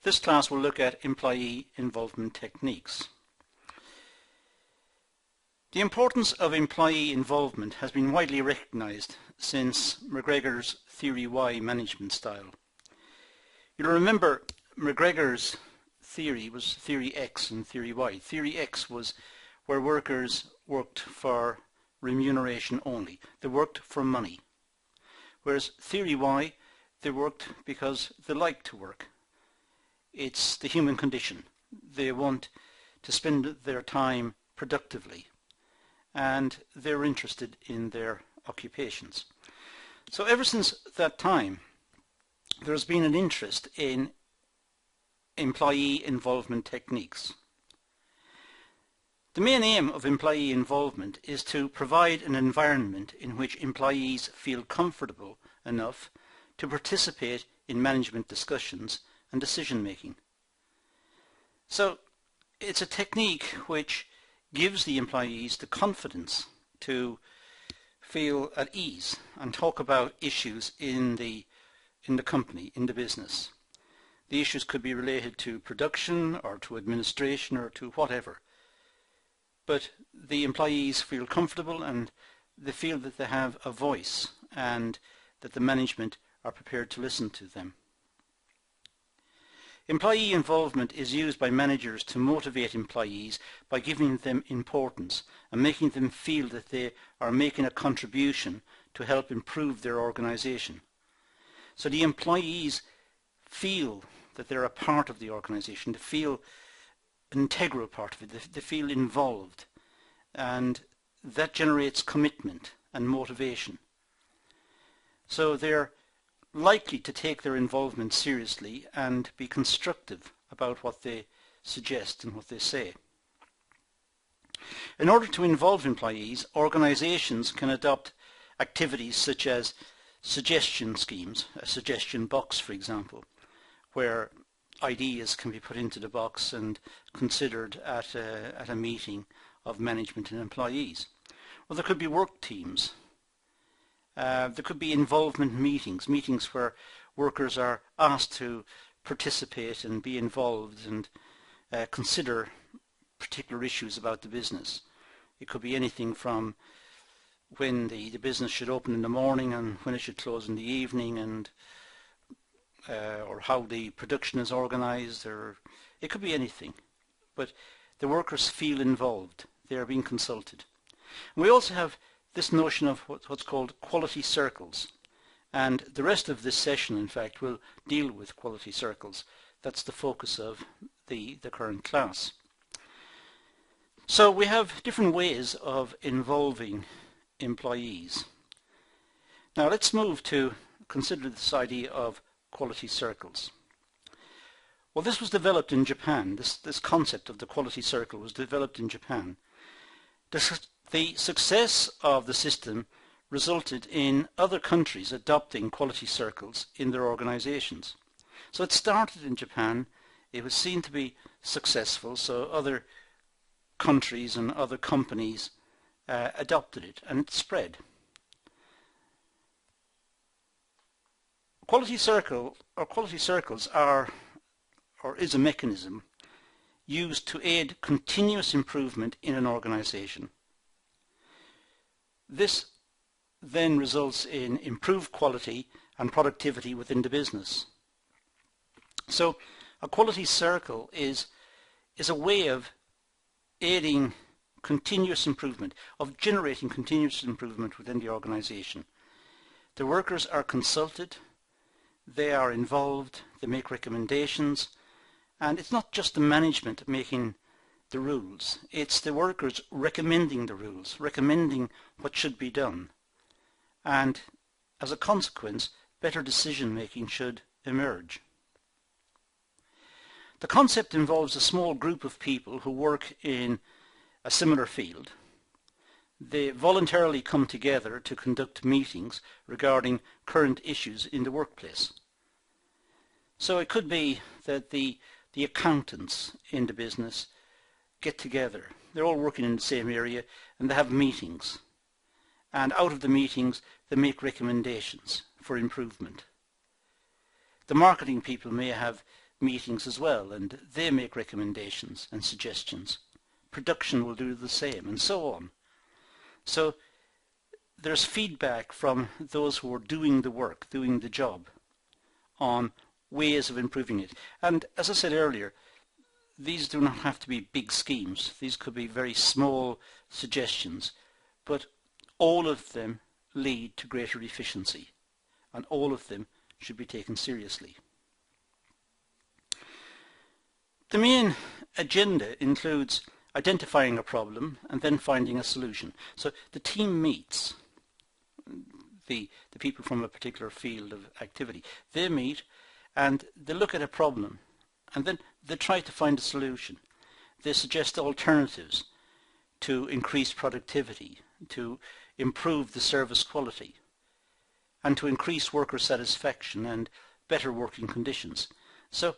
This class will look at employee involvement techniques. The importance of employee involvement has been widely recognized since McGregor's Theory Y management style. You'll remember McGregor's theory was Theory X and Theory Y. Theory X was where workers worked for remuneration only. They worked for money. Whereas Theory Y, they worked because they liked to work. It's the human condition. They want to spend their time productively, and they're interested in their occupations. So ever since that time, there's been an interest in employee involvement techniques. The main aim of employee involvement is to provide an environment in which employees feel comfortable enough to participate in management discussions and decision making. So it's a technique which gives the employees the confidence to feel at ease and talk about issues in the company, in the business. The issues could be related to production or to administration or to whatever. But the employees feel comfortable and they feel that they have a voice and that the management are prepared to listen to them. Employee involvement is used by managers to motivate employees by giving them importance and making them feel that they are making a contribution to help improve their organization. So the employees feel that they're a part of the organization, they feel an integral part of it, they feel involved, and that generates commitment and motivation. So they're likely to take their involvement seriously and be constructive about what they suggest and what they say. In order to involve employees, organizations can adopt activities such as suggestion schemes, a suggestion box for example, where ideas can be put into the box and considered at a meeting of management and employees. Or there could be work teams. There could be involvement meetings, meetings where workers are asked to participate and be involved and consider particular issues about the business. It could be anything from when the business should open in the morning and when it should close in the evening, and or how the production is organized, or it could be anything. But the workers feel involved. They are being consulted. And we also have this notion of what's called quality circles, and the rest of this session in fact will deal with quality circles. That's the focus of the current class. So we have different ways of involving employees. Now let's move to consider this idea of quality circles. Well, this was developed in Japan. This concept of the quality circle was developed in Japan. The success of the system resulted in other countries adopting quality circles in their organizations. So it started in Japan, it was seen to be successful, so other countries and other companies adopted it, and it spread. Quality circles is a mechanism used to aid continuous improvement in an organization. This then results in improved quality and productivity within the business. So a quality circle is a way of aiding continuous improvement, of generating continuous improvement within the organization. The workers are consulted, they are involved, they make recommendations, and it's not just the management making the rules, it's the workers recommending the rules, recommending what should be done, and as a consequence better decision making should emerge. The concept involves a small group of people who work in a similar field. They voluntarily come together to conduct meetings regarding current issues in the workplace. So it could be that the accountants in the business get together. They're all working in the same area and they have meetings. And out of the meetings they make recommendations for improvement. The marketing people may have meetings as well, and they make recommendations and suggestions. Production will do the same, and so on. So there's feedback from those who are doing the work, doing the job, on ways of improving it. And as I said earlier, these do not have to be big schemes. These could be very small suggestions, but all of them lead to greater efficiency, and all of them should be taken seriously. The main agenda includes identifying a problem and then finding a solution. So the team meets, the people from a particular field of activity, they meet and they look at a problem and then they try to find a solution. They suggest alternatives to increase productivity, to improve the service quality, and to increase worker satisfaction and better working conditions. So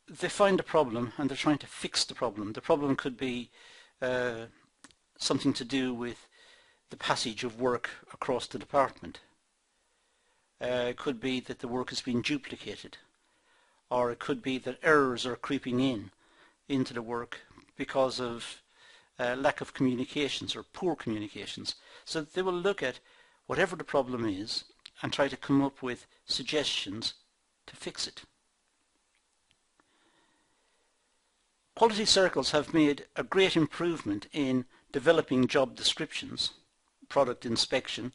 they find a problem and they're trying to fix the problem. The problem could be something to do with the passage of work across the department. It could be that the work has been duplicated, or it could be that errors are creeping into the work because of lack of communications or poor communications. So they will look at whatever the problem is and try to come up with suggestions to fix it. Quality circles have made a great improvement in developing job descriptions, product inspection,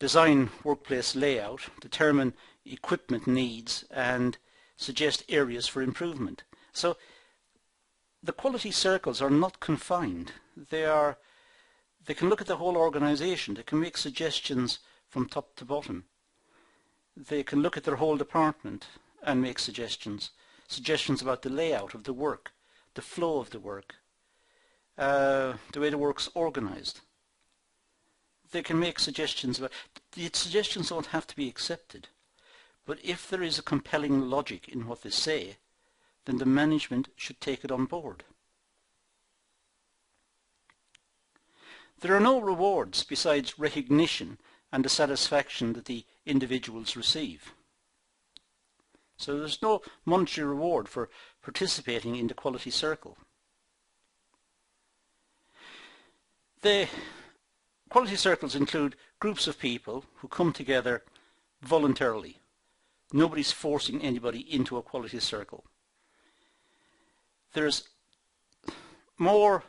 design workplace layout, determine equipment needs, and suggest areas for improvement. So the quality circles are not confined. They can look at the whole organization. They can make suggestions from top to bottom. They can look at their whole department and make suggestions about the layout of the work, the flow of the work, the way the work's organized. They can make suggestions about... The suggestions don't have to be accepted, but if there is a compelling logic in what they say, then the management should take it on board. There are no rewards besides recognition and the satisfaction that the individuals receive. So there's no monetary reward for participating in the quality circle. The quality circles include groups of people who come together voluntarily. Nobody's forcing anybody into a quality circle. There's more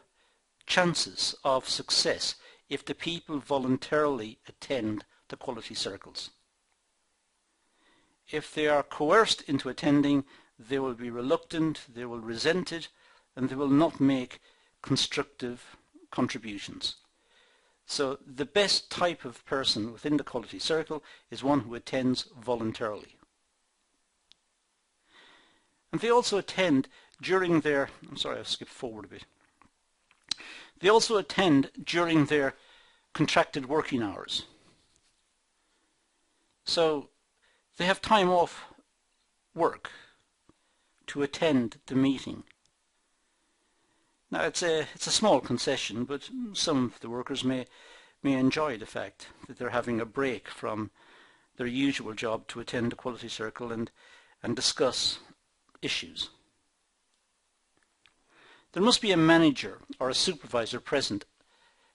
chances of success if the people voluntarily attend the quality circles. If they are coerced into attending, they will be reluctant, they will resent it, and they will not make constructive contributions. So the best type of person within the quality circle is one who attends voluntarily. And they also attend during their... I'm sorry, I've skipped forward a bit. They also attend during their contracted working hours. So they have time off work to attend the meeting. Now it's a small concession, but some of the workers may enjoy the fact that they're having a break from their usual job to attend the quality circle and discuss issues. There must be a manager or a supervisor present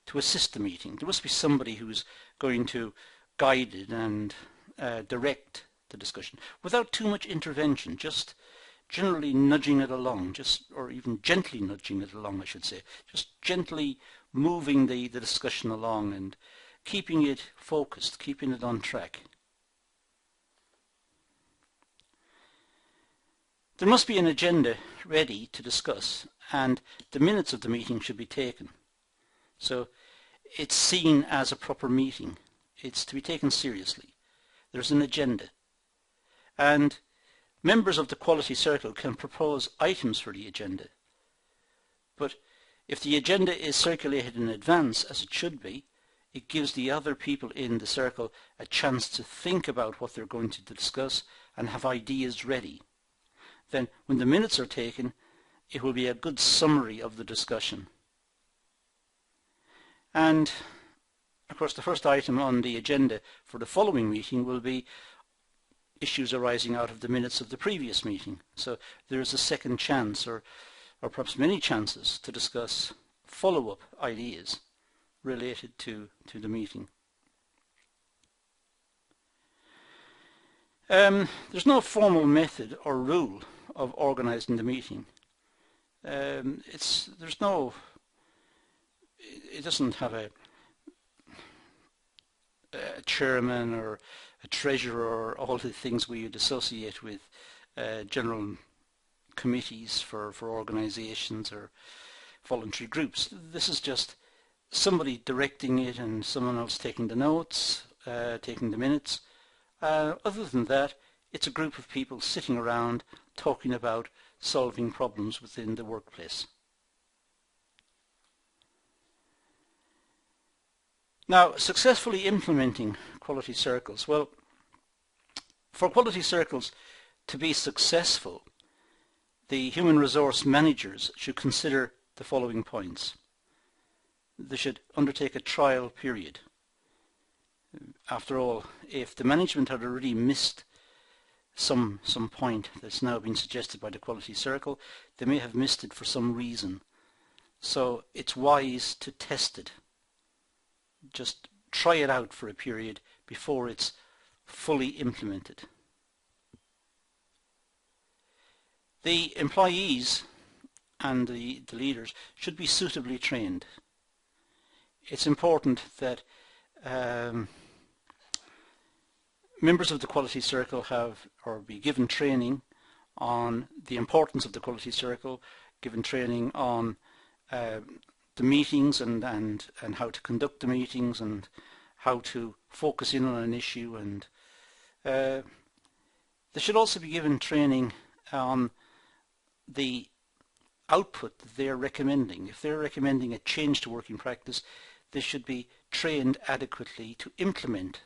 to assist the meeting. There must be somebody who's going to guide it and direct the discussion without too much intervention, just generally nudging it along, or even gently nudging it along, I should say, just gently moving the discussion along and keeping it focused, keeping it on track. There must be an agenda ready to discuss, and the minutes of the meeting should be taken. So it's seen as a proper meeting. It's to be taken seriously. There's an agenda. And members of the quality circle can propose items for the agenda. But if the agenda is circulated in advance, as it should be, it gives the other people in the circle a chance to think about what they're going to discuss and have ideas ready. Then when the minutes are taken, it will be a good summary of the discussion. And of course the first item on the agenda for the following meeting will be issues arising out of the minutes of the previous meeting. So there is a second chance, or perhaps many chances, to discuss follow-up ideas related to the meeting. There's no formal method or rule of organising the meeting. It doesn't have a chairman or a treasurer or all the things we would associate with general committees for organisations or voluntary groups. This is just somebody directing it and someone else taking the notes, taking the minutes. Other than that, it's a group of people sitting around talking about solving problems within the workplace. Now, successfully implementing quality circles. Well, for quality circles to be successful, the human resource managers should consider the following points. They should undertake a trial period. After all, if the management had already missed some point that's now been suggested by the quality circle, they may have missed it for some reason. So it's wise to test it. Just try it out for a period before it's fully implemented. The employees and the leaders should be suitably trained. It's important that members of the quality circle have or be given training on the importance of the quality circle, given training on the meetings and how to conduct the meetings and how to focus in on an issue, and they should also be given training on the output that they're recommending. If they're recommending a change to working practice, they should be trained adequately to implement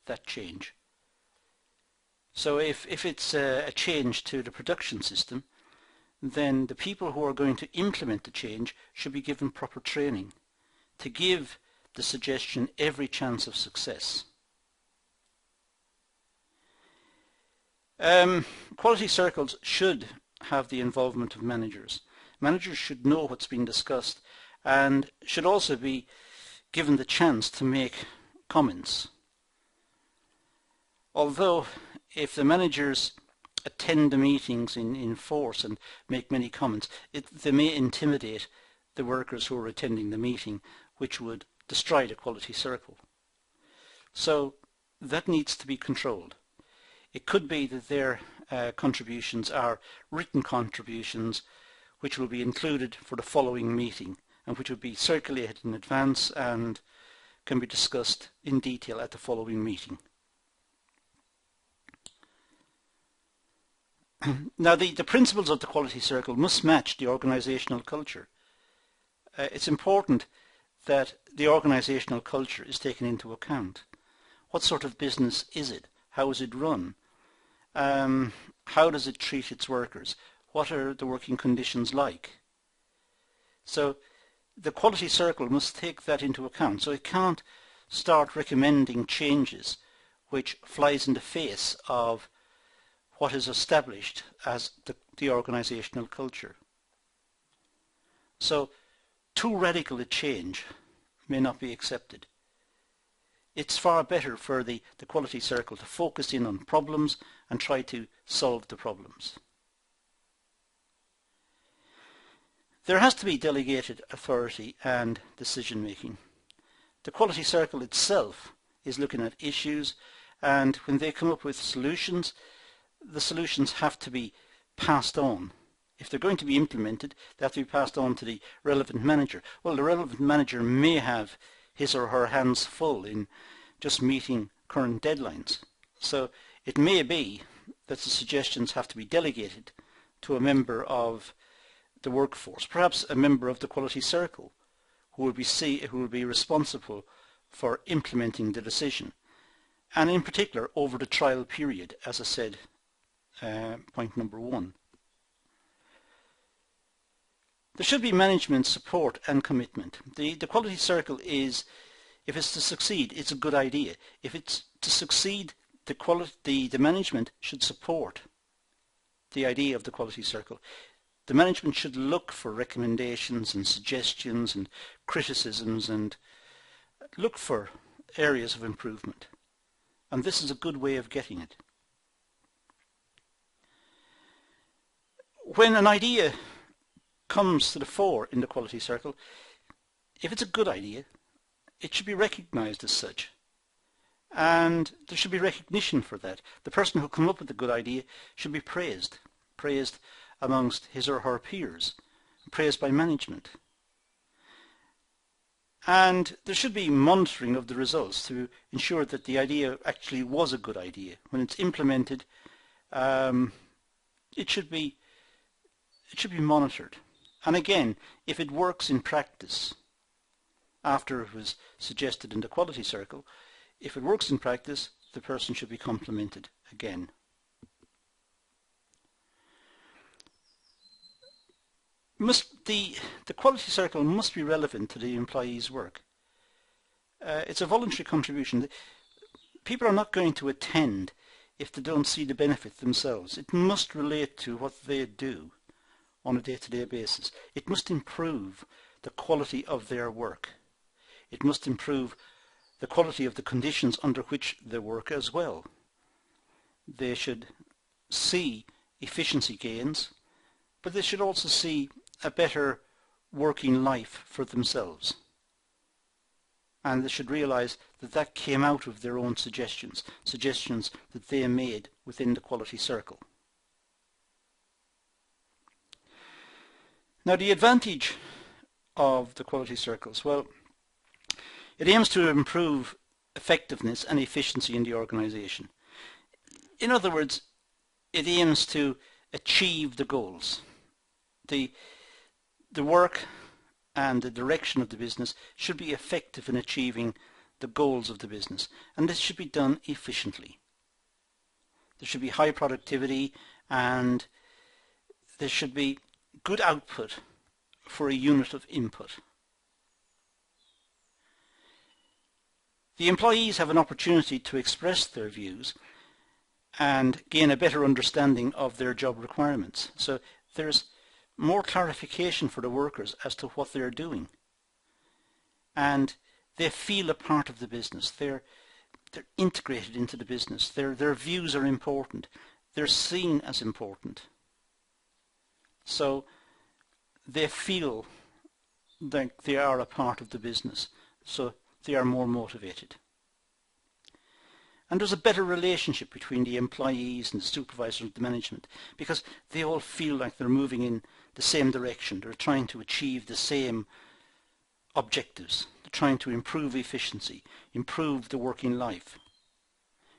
that change. So if it's a change to the production system, then the people who are going to implement the change should be given proper training to give the suggestion every chance of success. Quality circles should have the involvement of managers. Managers should know what's been discussed and should also be given the chance to make comments. Although if the managers attend the meetings in force and make many comments, they may intimidate the workers who are attending the meeting, which would destroy the quality circle. So that needs to be controlled. It could be that their contributions are written contributions which will be included for the following meeting and which will be circulated in advance and can be discussed in detail at the following meeting. Now, the principles of the quality circle must match the organisational culture. It's important that the organisational culture is taken into account. What sort of business is it? How is it run? How does it treat its workers? What are the working conditions like? So the quality circle must take that into account. So it can't start recommending changes which flies in the face of what is established as the organisational culture. So too radical a change may not be accepted. It's far better for the quality circle to focus in on problems and try to solve the problems. There has to be delegated authority and decision making. The quality circle itself is looking at issues, and when they come up with solutions, the solutions have to be passed on. If they're going to be implemented, they have to be passed on to the relevant manager. Well, the relevant manager may have his or her hands full in just meeting current deadlines. So it may be that the suggestions have to be delegated to a member of the workforce, perhaps a member of the quality circle, who will be responsible for implementing the decision, and in particular over the trial period, as I said, point number 1. There should be management support and commitment. The quality circle is, if it's to succeed, it's a good idea. If it's to succeed, the management should support the idea of the quality circle. The management should look for recommendations and suggestions and criticisms and look for areas of improvement. And this is a good way of getting it. When an idea comes to the fore in the quality circle, if it's a good idea, it should be recognized as such. And there should be recognition for that. The person who came up with the good idea should be praised amongst his or her peers, praised by management. And there should be monitoring of the results to ensure that the idea actually was a good idea. When it's implemented, it should be monitored. And again, if it works in practice, after it was suggested in the quality circle, if it works in practice, the person should be complimented again. The quality circle must be relevant to the employee's work. It's a voluntary contribution. People are not going to attend if they don't see the benefit themselves. It must relate to what they do on a day-to-day basis. It must improve the quality of their work. It must improve the quality of the conditions under which they work as well. They should see efficiency gains, but they should also see a better working life for themselves. And they should realize that that came out of their own suggestions that they made within the quality circle. Now, the advantage of the quality circles, well, it aims to improve effectiveness and efficiency in the organization. In other words, it aims to achieve the goals. The work and the direction of the business should be effective in achieving the goals of the business, and this should be done efficiently. There should be high productivity, and there should be good output for a unit of input. The employees have an opportunity to express their views and gain a better understanding of their job requirements. So there's more clarification for the workers as to what they're doing. And they feel a part of the business. They're integrated into the business. Their views are important. They're seen as important. So they feel like they are a part of the business. So they are more motivated. And there's a better relationship between the employees and the supervisors and the management, because they all feel like they're moving in the same direction. They're trying to achieve the same objectives. They're trying to improve efficiency, improve the working life,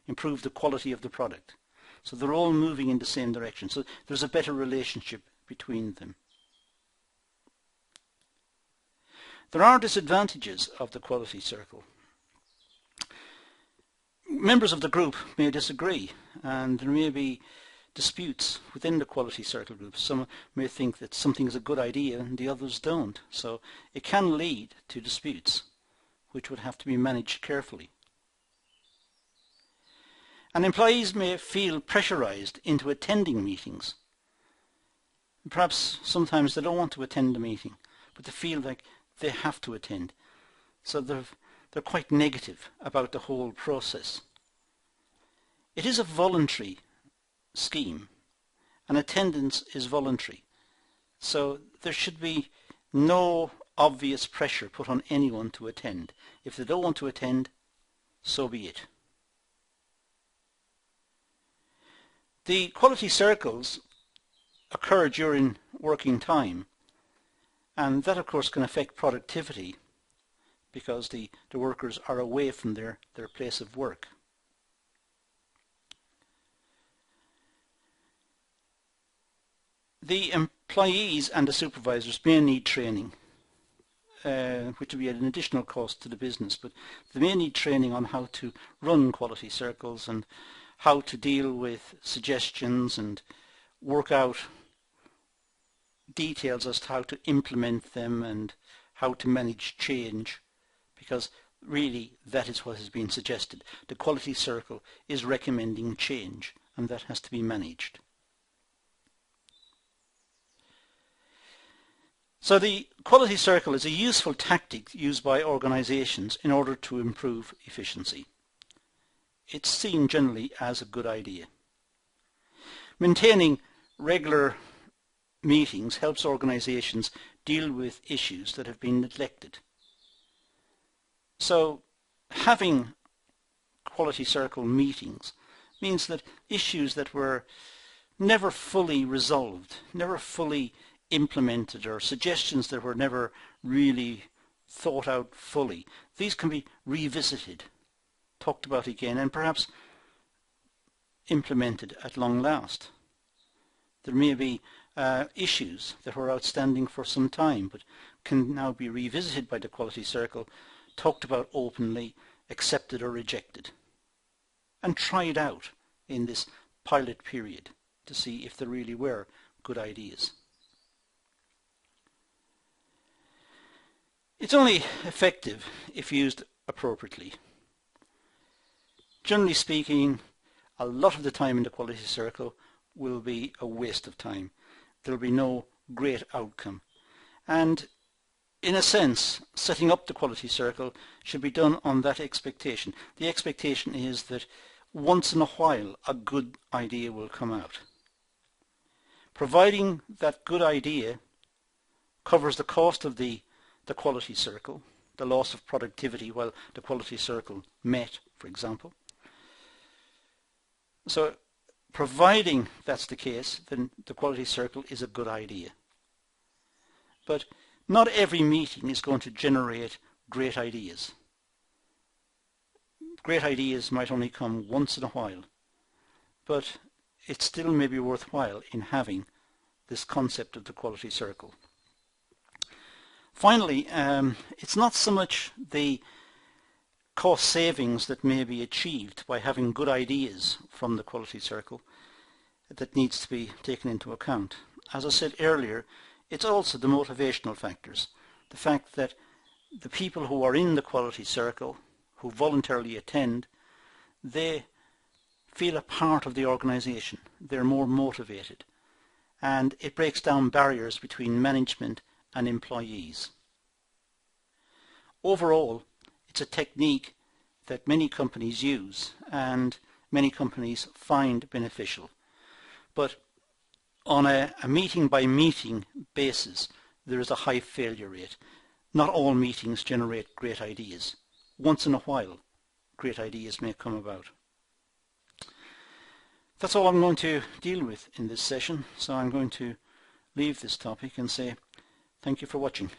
improve the quality of the product. So they're all moving in the same direction. So there's a better relationship between them. There are disadvantages of the quality circle. Members of the group may disagree, and there may be disputes within the quality circle group. Some may think that something is a good idea and the others don't. So it can lead to disputes, which would have to be managed carefully. And employees may feel pressurized into attending meetings. Perhaps sometimes they don't want to attend the meeting, but they feel like they have to attend. So they're quite negative about the whole process. It is a voluntary scheme, and attendance is voluntary. So there should be no obvious pressure put on anyone to attend. If they don't want to attend, so be it. The quality circles occur during working time, and that of course can affect productivity because the workers are away from their place of work. The employees and the supervisors may need training, which will be an additional cost to the business, but they may need training on how to run quality circles and how to deal with suggestions and work out details as to how to implement them and how to manage change, because really that is what has been suggested. The quality circle is recommending change, and that has to be managed. So the quality circle is a useful tactic used by organizations in order to improve efficiency. It's seen generally as a good idea. Maintaining regular meetings helps organizations deal with issues that have been neglected. So having quality circle meetings means that issues that were never fully resolved, never fully implemented, or suggestions that were never really thought out fully, these can be revisited, talked about again, and perhaps implemented at long last. There may be issues that were outstanding for some time but can now be revisited by the quality circle, talked about openly, accepted or rejected, and tried out in this pilot period to see if there really were good ideas. It's only effective if used appropriately. Generally speaking, a lot of the time in the quality circle will be a waste of time. There will be no great outcome. And in a sense, setting up the quality circle should be done on that expectation. The expectation is that once in a while a good idea will come out. Providing that good idea covers the cost of the quality circle, the loss of productivity while the quality circle met, for example. So providing that's the case, then the quality circle is a good idea. But not every meeting is going to generate great ideas. Great ideas might only come once in a while, but it still may be worthwhile in having this concept of the quality circle. Finally, it's not so much the cost savings that may be achieved by having good ideas from the quality circle that needs to be taken into account. As I said earlier, it's also the motivational factors. The fact that the people who are in the quality circle, who voluntarily attend, they feel a part of the organization. They're more motivated. And it breaks down barriers between management and employees. Overall, it's a technique that many companies use and many companies find beneficial. But on a meeting by meeting basis, there is a high failure rate. Not all meetings generate great ideas. Once in a while, great ideas may come about. That's all I'm going to deal with in this session, so I'm going to leave this topic and say thank you for watching.